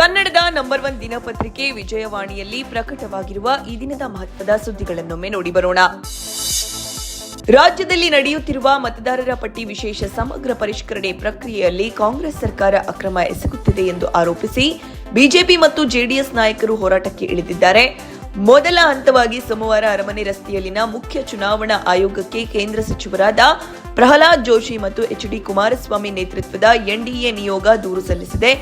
ಕನ್ನಡದ ನಂಬರ್ 1 ದಿನಪತ್ರಿಕೆ ವಿಜಯವಾಣಿಯಲ್ಲಿ ಪ್ರಕಟವಾಗಿರುವ ಈ ದಿನದ ಮಹತ್ವದ ಸುದ್ದಿಗಳನ್ನೊಮ್ಮೆ ನೋಡಿ ಬರೋಣ. ರಾಜ್ಯದಲ್ಲಿ ನಡೆಯುತ್ತಿರುವ ಮತದಾರರ ಪಟ್ಟಿ ವಿಶೇಷ ಸಮಗ್ರ ಪರಿಷ್ಕರಣೆ ಪ್ರಕ್ರಿಯೆಯಲ್ಲಿ ಕಾಂಗ್ರೆಸ್ ಸರ್ಕಾರ ಅಕ್ರಮ ಎಸಗುತ್ತಿದೆ ಎಂದು ಆರೋಪಿಸಿ ಬಿಜೆಪಿ ಮತ್ತು ಜೆಡಿಎಸ್ ನಾಯಕರು ಹೋರಾಟಕ್ಕೆ ಇಳಿದಿದ್ದಾರೆ. ಮೊದಲ ಹಂತವಾಗಿ ಸೋಮವಾರ ಅರಮನೆ ರಸ್ತೆಯಲ್ಲಿನ ಮುಖ್ಯ ಚುನಾವಣಾ ಆಯೋಗಕ್ಕೆ ಕೇಂದ್ರ ಸಚಿವರಾದ ಪ್ರಹ್ಲಾದ್ ಜೋಶಿ ಮತ್ತು ಎಚ್.ಡಿ. ಕುಮಾರಸ್ವಾಮಿ ನೇತೃತ್ವದ ಎನ್ಡಿಎ ನಿಯೋಗ ದೂರು ಸಲ್ಲಿಸಿದೆ.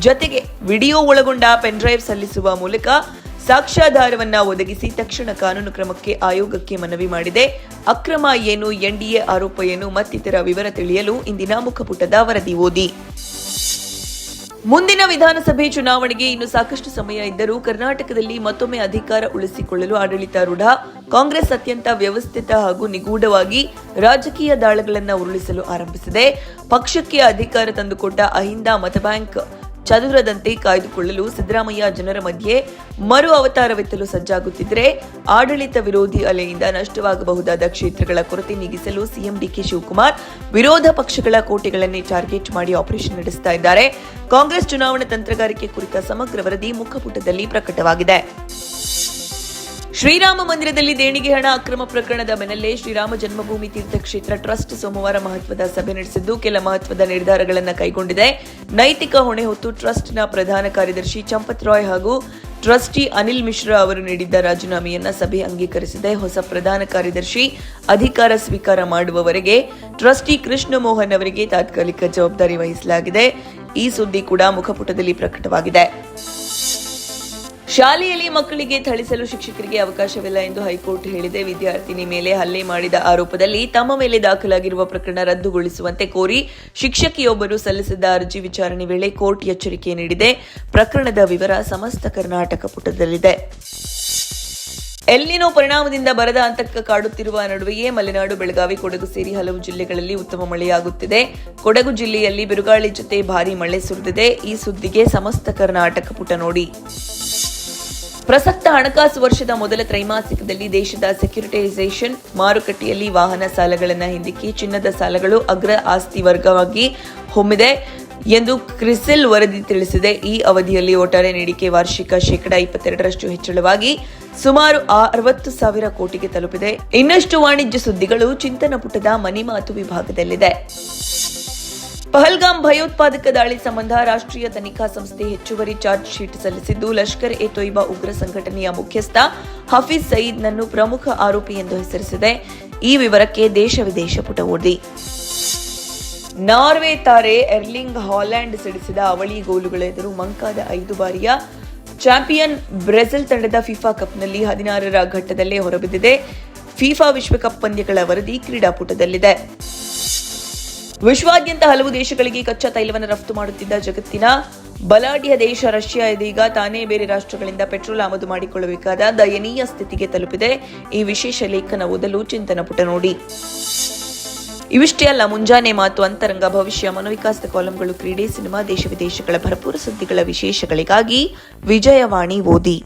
ಜೊತೆಗೆ ವಿಡಿಯೋ ಒಳಗೊಂಡ ಪೆನ್ಡ್ರೈವ್ ಸಲ್ಲಿಸುವ ಮೂಲಕ ಸಾಕ್ಷ್ಯಾಧಾರವನ್ನ ಒದಗಿಸಿ ತಕ್ಷಣ ಕಾನೂನು ಕ್ರಮಕ್ಕೆ ಆಯೋಗಕ್ಕೆ ಮನವಿ ಮಾಡಿದೆ. ಅಕ್ರಮ ಏನು, ಎನ್ಡಿಎ ಆರೋಪ ಏನು ಮತ್ತಿತರ ವಿವರ ತಿಳಿಯಲು ಇಂದಿನ ಮುಖಪುಟದ ವರದಿ ಓದಿ. ಮುಂದಿನ ವಿಧಾನಸಭೆ ಚುನಾವಣೆಗೆ ಇನ್ನು ಸಾಕಷ್ಟು ಸಮಯ ಇದ್ದರೂ ಕರ್ನಾಟಕದಲ್ಲಿ ಮತ್ತೊಮ್ಮೆ ಅಧಿಕಾರ ಉಳಿಸಿಕೊಳ್ಳಲು ಆಡಳಿತಾರೂಢ ಕಾಂಗ್ರೆಸ್ ಅತ್ಯಂತ ವ್ಯವಸ್ಥಿತ ಹಾಗೂ ನಿಗೂಢವಾಗಿ ರಾಜಕೀಯ ದಾಳಗಳನ್ನು ಉರುಳಿಸಲು ಆರಂಭಿಸಿದೆ. ಪಕ್ಷಕ್ಕೆ ಅಧಿಕಾರ ತಂದುಕೊಟ್ಟ ಅಹಿಂದ ಮತಬ್ಯಾಂಕ್ ಚದುರದಂತೆ ಕಾಯ್ದುಕೊಳ್ಳಲು ಸಿದ್ದರಾಮಯ್ಯ ಜನರ ಮಧ್ಯೆ ಮರು ಅವತಾರವೆತ್ತಲು ಸಜ್ಜಾಗುತ್ತಿದ್ದರೆ, ಆಡಳಿತ ವಿರೋಧಿ ಅಲೆಯಿಂದ ನಷ್ಟವಾಗಬಹುದಾದ ಕ್ಷೇತ್ರಗಳ ಕೊರತೆ ನೀಗಿಸಲು ಸಿಎಂ ಡಿಕೆ ಶಿವಕುಮಾರ್ ವಿರೋಧ ಪಕ್ಷಗಳ ಕೋಟೆಗಳನ್ನೇ ಟಾರ್ಗೆಟ್ ಮಾಡಿ ಆಪರೇಷನ್ ನಡೆಸ್ತಾ ಇದ್ದಾರೆ. ಕಾಂಗ್ರೆಸ್ ಚುನಾವಣಾ ತಂತ್ರಗಾರಿಕೆ ಕುರಿತ ಸಮಗ್ರ ವರದಿ ಮುಖಪುಟದಲ್ಲಿ ಪ್ರಕಟವಾಗಿದೆ. ಶ್ರೀರಾಮ ಮಂದಿರದಲ್ಲಿ ದೇಣಿಗೆ ಹಣ ಅಕ್ರಮ ಪ್ರಕರಣದ ಬೆನ್ನಲ್ಲೇ ಶ್ರೀರಾಮ ಜನ್ಮಭೂಮಿ ತೀರ್ಥಕ್ಷೇತ್ರ ಟ್ರಸ್ಟ್ ಸೋಮವಾರ ಮಹತ್ವದ ಸಭೆ ನಡೆಸಿದ್ದು ಕೆಲ ಮಹತ್ವದ ನಿರ್ಧಾರಗಳನ್ನು ಕೈಗೊಂಡಿದೆ. ನೈತಿಕ ಹೊಣೆ ಹೊತ್ತು ಟ್ರಸ್ಟ್ನ ಪ್ರಧಾನ ಕಾರ್ಯದರ್ಶಿ ಚಂಪತ್ ರಾಯ್ ಹಾಗೂ ಟ್ರಸ್ಟಿ ಅನಿಲ್ ಮಿಶ್ರಾ ಅವರು ನೀಡಿದ್ದ ರಾಜೀನಾಮೆಯನ್ನ ಸಭೆ ಅಂಗೀಕರಿಸಿದೆ. ಹೊಸ ಪ್ರಧಾನ ಕಾರ್ಯದರ್ಶಿ ಅಧಿಕಾರ ಸ್ವೀಕಾರ ಮಾಡುವವರೆಗೆ ಟ್ರಸ್ಟಿ ಕೃಷ್ಣ ಮೋಹನ್ ಅವರಿಗೆ ತಾತ್ಕಾಲಿಕ ಜವಾಬ್ದಾರಿ ವಹಿಸಲಾಗಿದೆ. ಈ ಸುದ್ದಿ ಕೂಡ ಮುಖಪುಟದಲ್ಲಿ ಪ್ರಕಟವಾಗಿದೆ. ಶಾಲೆಯಲ್ಲಿ ಮಕ್ಕಳಿಗೆ ಥಳಿಸಲು ಶಿಕ್ಷಕರಿಗೆ ಅವಕಾಶವಿಲ್ಲ ಎಂದು ಹೈಕೋರ್ಟ್ ಹೇಳಿದೆ. ವಿದ್ಯಾರ್ಥಿನಿ ಮೇಲೆ ಹಲ್ಲೆ ಮಾಡಿದ ಆರೋಪದಲ್ಲಿ ತಮ್ಮ ಮೇಲೆ ದಾಖಲಾಗಿರುವ ಪ್ರಕರಣ ರದ್ದುಗೊಳಿಸುವಂತೆ ಕೋರಿ ಶಿಕ್ಷಕಿಯೊಬ್ಬರು ಸಲ್ಲಿಸಿದ್ದ ಅರ್ಜಿ ವಿಚಾರಣೆ ವೇಳೆ ಕೋರ್ಟ್ ಎಚ್ಚರಿಕೆ ನೀಡಿದೆ. ಪ್ರಕರಣದ ವಿವರ ಸಮಸ್ತ ಕರ್ನಾಟಕ ಪುಟದಲ್ಲಿದೆ. ಎಲ್ನಿನೋ ಪರಿಣಾಮದಿಂದ ಬರದ ಆತಂಕ ಕಾಡುತ್ತಿರುವ ನಡುವೆಯೇ ಮಲೆನಾಡು, ಬೆಳಗಾವಿ, ಕೊಡಗು ಸೇರಿ ಹಲವು ಜಿಲ್ಲೆಗಳಲ್ಲಿ ಉತ್ತಮ ಮಳೆಯಾಗುತ್ತಿದೆ. ಕೊಡಗು ಜಿಲ್ಲೆಯಲ್ಲಿ ಬಿರುಗಾಳಿ ಜೊತೆ ಭಾರೀ ಮಳೆ ಸುರಿದಿದೆ. ಈ ಸುದ್ದಿಗೆ ಸಮಸ್ತ ಕರ್ನಾಟಕ ಪುಟ ನೋಡಿ. ಪ್ರಸಕ್ತ ಹಣಕಾಸು ವರ್ಷದ ಮೊದಲ ತ್ರೈಮಾಸಿಕದಲ್ಲಿ ದೇಶದ ಸೆಕ್ಯುರಿಟೈಸೇಷನ್ ಮಾರುಕಟ್ಟೆಯಲ್ಲಿ ವಾಹನ ಸಾಲಗಳನ್ನು ಹಿಂದಿಕ್ಕಿ ಚಿನ್ನದ ಸಾಲಗಳು ಅಗ್ರ ಆಸ್ತಿ ವರ್ಗವಾಗಿ ಹೊಮ್ಮಿದೆ ಎಂದು ಕ್ರಿಸಿಲ್ ವರದಿ ತಿಳಿಸಿದೆ. ಈ ಅವಧಿಯಲ್ಲಿ ಒಟ್ಟಾರೆ ನೀಡಿಕೆ ವಾರ್ಷಿಕ ಶೇಕಡಾ 22% ಹೆಚ್ಚಳವಾಗಿ ಸುಮಾರು 60,000 ಕೋಟಿಗೆ ತಲುಪಿದೆ. ಇನ್ನಷ್ಟು ವಾಣಿಜ್ಯ ಸುದ್ದಿಗಳು ಚಿಂತನ ಪುಟದ ಮನಿ ಮಾತು ವಿಭಾಗದಲ್ಲಿದೆ. ಪಹಲ್ಗಾಮ್ ಭಯೋತ್ಪಾದಕ ದಾಳಿ ಸಂಬಂಧ ರಾಷ್ಟ್ರೀಯ ತನಿಖಾ ಸಂಸ್ಥೆ ಹೆಚ್ಚುವರಿ ಚಾರ್ಜ್ ಶೀಟ್ ಸಲ್ಲಿಸಿದ್ದು, ಲಷ್ಕರ್ ಎ ತೊಯ್ಬಾ ಉಗ್ರ ಸಂಘಟನೆಯ ಮುಖ್ಯಸ್ಥ ಹಫೀಜ್ ಸಯೀದ್ನನ್ನು ಪ್ರಮುಖ ಆರೋಪಿ ಎಂದು ಹೆಸರಿಸಿದೆ. ಈ ವಿವರಕ್ಕೆ ದೇಶ ವಿದೇಶ ಪುಟ ಓದಿ. ನಾರ್ವೆ ತಾರೆ ಎರ್ಲಿಂಗ್ ಹಾಲೆಂಡ್ ಸಿಡಿಸಿದ ಅವಳಿ ಗೋಲುಗಳ ಎದುರು ಮಂಕಾದ 5 ಬಾರಿಯ ಚಾಂಪಿಯನ್ ಬ್ರೆಜಿಲ್ ತಂಡದ ಫಿಫಾ ಕಪ್ನಲ್ಲಿ 16ರ ಘಟ್ಟದಲ್ಲೇ ಹೊರಬಿದ್ದಿದೆ. ಫಿಫಾ ವಿಶ್ವಕಪ್ ಪಂದ್ಯಗಳ ವರದಿ ಕ್ರೀಡಾಪುಟದಲ್ಲಿದೆ. ವಿಶ್ವಾದ್ಯಂತ ಹಲವು ದೇಶಗಳಿಗೆ ಕಚ್ಚಾ ತೈಲವನ್ನು ರಫ್ತು ಮಾಡುತ್ತಿದ್ದ ಜಗತ್ತಿನ ಬಲಾಢ್ಯ ದೇಶ ರಷ್ಯಾ ಇದೀಗ ತಾನೇ ಬೇರೆ ರಾಷ್ಟ್ರಗಳಿಂದ ಪೆಟ್ರೋಲ್ ಆಮದು ಮಾಡಿಕೊಳ್ಳಬೇಕಾದ ದಯನೀಯ ಸ್ಥಿತಿಗೆ ತಲುಪಿದೆ. ಈ ವಿಶೇಷ ಲೇಖನ ಓದಲು ಚಿಂತನ ಪುಟ ನೋಡಿ. ಇವಿಷ್ಟೇ ಅಲ್ಲ, ಮುಂಜಾನೆ ಮಾತು, ಅಂತರಂಗ, ಭವಿಷ್ಯ, ಮನೋವಿಕಾಸದ ಕಾಲಂಗಳು, ಕ್ರೀಡೆ, ಸಿನಿಮಾ, ದೇಶ ವಿದೇಶಗಳ ಭರಪೂರ ಸುದ್ದಿಗಳ ವಿಶೇಷಗಳಿಗಾಗಿ ವಿಜಯವಾಣಿ ಓದಿ.